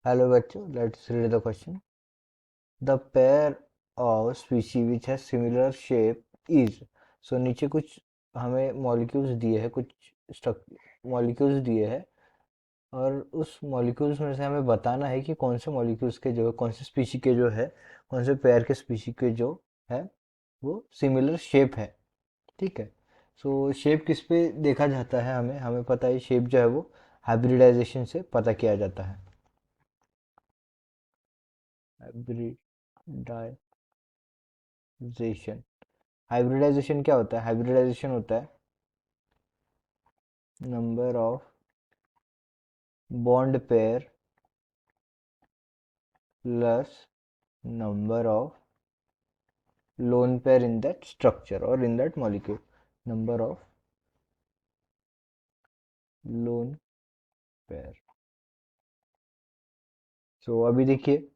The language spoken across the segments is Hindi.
Hello bachcho, let's read the question. The pair of species which has similar shape is. So नीचे कुछ हमें मॉलिक्यूल्स दिए हैं, कुछ मॉलिक्यूल्स दिए हैं, और उस मॉलिक्यूल्स में से हमें बताना है कि कौन से मॉलिक्यूल्स के जो है, कौन से स्पीशी के जो है, कौन से पेयर के स्पीशी के जो है वो सिमिलर शेप है। ठीक है। सो शेप किस पे देखा जाता है, हमें हमें पता है शेप जो है वो हाइब्रिडाइजेशन से पता किया जाता है। हाइब्रिडाइजेशन। हाइब्रिडाइजेशन क्या होता है? हाइब्रिडाइजेशन होता है number of bond pair plus number of lone pair in that structure or in that molecule. Number of lone pair. So अभी देखिए,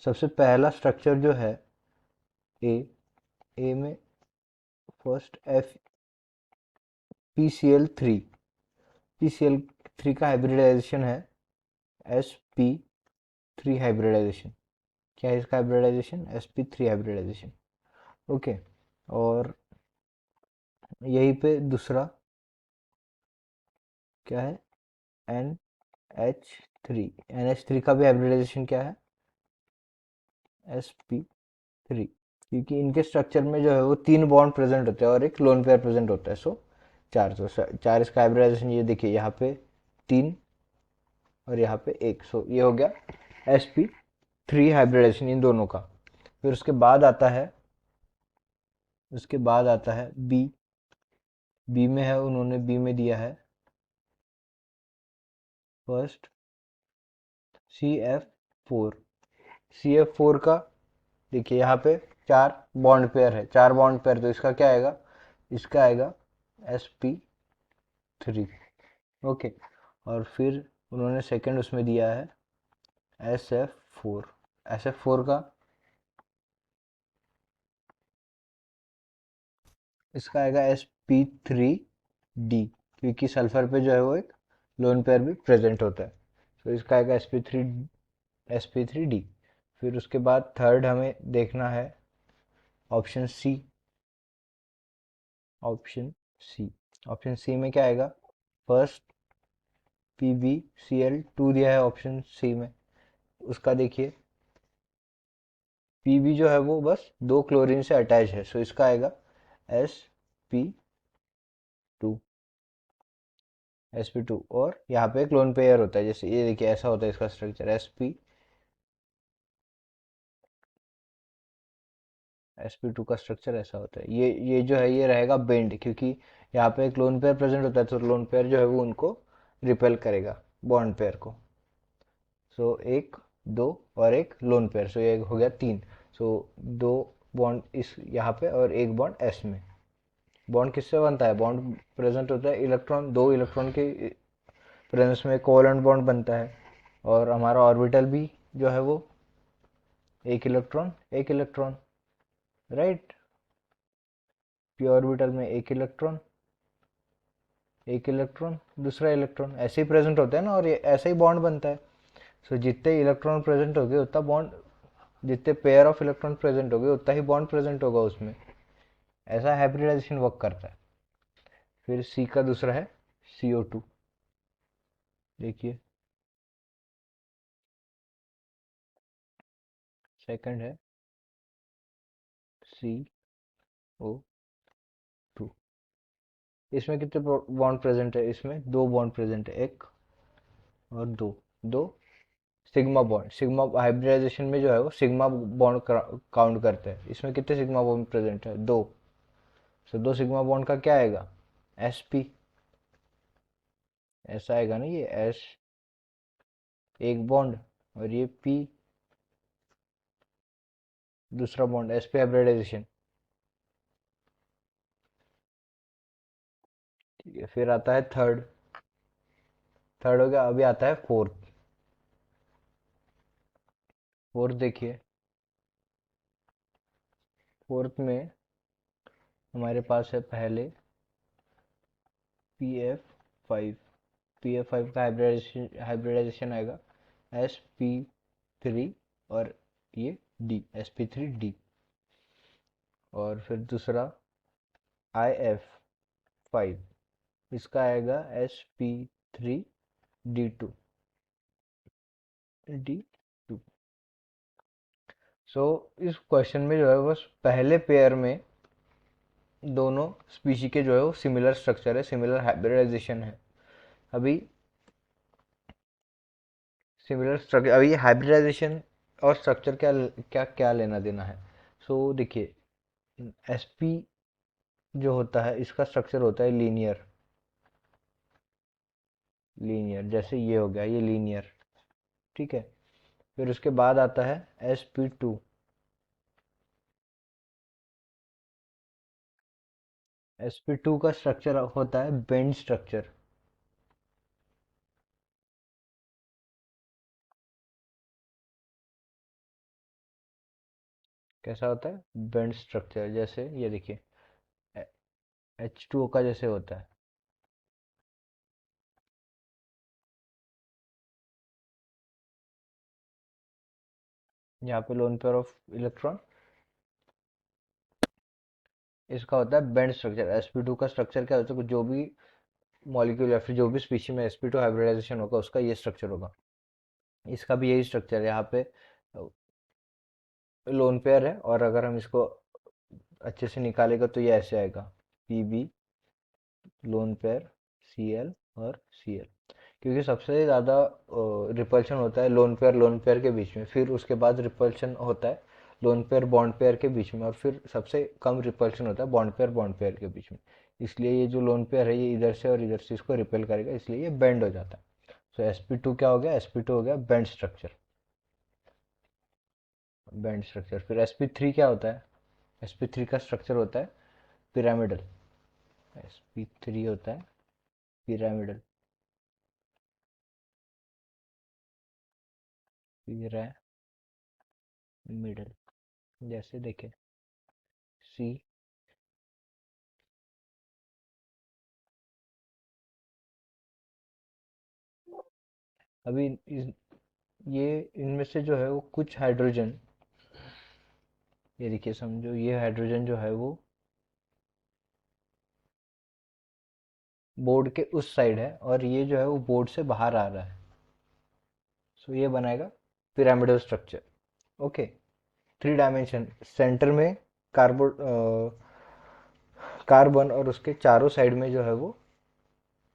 सबसे पहला स्ट्रक्चर जो है ए, ए में first F P C L three, P C L three का हाइब्रिडाइजेशन है एस पी थ्री हाइब्रिडाइजेशन। क्या है इसका hybridization? S P three hybridization. Okay. और यहीं पे दूसरा क्या है? N H three. N H three का भी हाइब्रिडाइजेशन क्या है? S P three. क्योंकि इनके स्ट्रक्चर में जो है वो तीन बॉन्ड प्रेजेंट होते हैं और एक लोन पेयर प्रेजेंट होता है। सो चार, तो चार इसका हाइब्रिडाइजेशन ये देखिए, यहाँ पे तीन और यहाँ पे एक। सो ये हो गया एस पी थ्री हाइब्रिडाइजेशन इन दोनों का। फिर उसके बाद आता है बी। बी में है, उन्होंने बी में दिया है first C F four. C F four का देखिए यहाँ पे चार बॉन्ड पेयर है, चार बॉन्ड पेयर, तो इसका क्या आएगा? इसका आएगा एस पी थ्री। ओके। और फिर उन्होंने सेकंड उसमें दिया है S F four. S F four का इसका आएगा एस पी थ्री डी, क्योंकि सल्फर पे जो है वो एक लोन पेयर भी प्रेजेंट होता है। तो इसका आएगा एस पी थ्री डी। फिर उसके बाद थर्ड हमें देखना है option C. Option C. Option C में क्या आएगा? First P B C L two दिया है ऑप्शन सी में। उसका देखिए पी बी जो है वो बस दो क्लोरीन से अटैच है, सो इसका आएगा S P two. S P two. और यहाँ पे एक लोन पेयर होता है, जैसे ये देखिए ऐसा होता है इसका स्ट्रक्चर एस पी टू का स्ट्रक्चर ऐसा होता है। ये जो है ये रहेगा बेंड, क्योंकि यहाँ पे एक लोन पेयर प्रेजेंट होता है, तो लोन पेयर जो है वो उनको रिपेल करेगा, बॉन्ड पेयर को। सो एक, दो और एक लोन पेयर, सो ये हो गया तीन। सो दो बॉन्ड इस यहाँ पे और एक बॉन्ड एस में। बॉन्ड किससे बनता है? बॉन्ड प्रेजेंट होता है इलेक्ट्रॉन, दो इलेक्ट्रॉन के प्रेजेंस में कोवलेंट बॉन्ड बनता है। और हमारा ऑर्बिटल भी जो है वो एक इलेक्ट्रॉन, राइट। पी ऑर्बिटल में एक इलेक्ट्रॉन दूसरा इलेक्ट्रॉन ऐसे ही प्रेजेंट होता है ना, और ये ऐसा ही बॉन्ड बनता है। सो जितने इलेक्ट्रॉन प्रेजेंट हो गए उतना बॉन्ड, जितने पेयर ऑफ इलेक्ट्रॉन प्रेजेंट हो गए उतना ही बॉन्ड प्रेजेंट होगा उसमें। ऐसा हाइब्रिडाइजेशन वर्क करता है। फिर सी का दूसरा है CO2। देखिए सेकंड है CO2। इसमें कितने बॉन्ड प्रेजेंट है? इसमें दो बॉन्ड प्रेजेंट है, एक और दो। दो सिग्मा बॉन्ड, सिग्मा हाइब्रिडाइजेशन में जो है वो सिग्मा बॉन्ड काउंट करते हैं। इसमें कितने सिग्मा बॉन्ड प्रेजेंट है? दो। सो दो सिग्मा बॉन्ड का क्या आएगा? sp। ऐसा आएगा ना, ये s एक बॉन्ड और ये p दूसरा बॉन्ड, sp हाइब्रिडाइजेशन। ठीक है। फिर आता है थर्ड। थर्ड हो गया, अभी आता है फोर्थ। फोर्थ देखिए, फोर्थ में हमारे पास है पहले P F five. P F five का हाइब्रिडाइजेशन आएगा sp3 और ये d, sp3d। और फिर दूसरा if5, इसका आएगा sp3d2। सो इस क्वेश्चन में जो है बस पहले पेयर में दोनों स्पीशी के जो है वो सिमिलर स्ट्रक्चर है, सिमिलर हाइब्रिडाइजेशन है। अभी सिमिलर स्ट्रक्चर, अभी हाइब्रिडाइजेशन और स्ट्रक्चर क्या क्या क्या लेना देना है। सो देखिए, एसपी जो होता है इसका स्ट्रक्चर होता है लीनियर। लीनियर जैसे ये हो गया, ये लीनियर, ठीक है। फिर उसके बाद आता है sp2। sp2 का स्ट्रक्चर होता है बेंड स्ट्रक्चर। कैसा होता है? बेंड स्ट्रक्चर, जैसे ये देखिए H2O का जैसे होता है। यहाँ पे लोन पेयर ऑफ इलेक्ट्रॉन, इसका होता है बेंड स्ट्रक्चर। sp2 का स्ट्रक्चर क्या होता है? जो भी मॉलिक्यूल या फिर जो भी स्पीशी में sp2 हाइब्रिडाइजेशन होगा उसका ये स्ट्रक्चर होगा। इसका भी यही स्ट्रक्चर है। यहाँ पे लोन पेयर है, और अगर हम इसको अच्छे से निकालेगा तो ये ऐसे आएगा, पीबी लोन पेयर Cl और Cl। क्योंकि सबसे ज़्यादा रिपल्शन होता है लोन पेयर के बीच में, फिर उसके बाद रिपल्शन होता है लोन पेयर बॉन्ड पेयर के बीच में, और फिर सबसे कम रिपल्शन होता है बॉन्ड पेयर के बीच में। इसलिए ये जो लोन पेयर है ये इधर से और इधर से इसको रिपेल करेगा, इसलिए ये बेंड हो जाता है। सो sp2 क्या हो गया? sp2 हो गया बेंड स्ट्रक्चर। Bend structure. फिर sp3 क्या होता है? sp3 का स्ट्रक्चर होता है पिरामिडल। sp3 होता है पिरामिडल। पिरामिडल जैसे देखें सी। अभी ये इनमें से जो है वो कुछ हाइड्रोजन, ये देखिए समझो, ये हाइड्रोजन जो है वो बोर्ड के उस साइड है, और ये जो है वो बोर्ड से बाहर आ रहा है। सो ये बनाएगा pyramidal structure. Okay, 3 dimension. Centre में कार्बन, कार्बन और उसके चारों साइड में जो है वो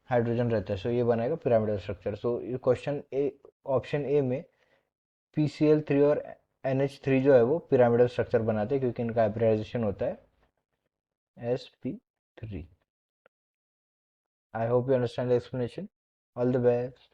हाइड्रोजन रहता है। सो ये बनाएगा पिरामिडल स्ट्रक्चर। सो ये क्वेश्चन ए, ऑप्शन ए में PCl3 और NH3 जो है वो पिरामिडल स्ट्रक्चर बनाते हैं, क्योंकि इनका हाइब्रिडाइजेशन होता है sp3। I hope you understand the explanation. All the best.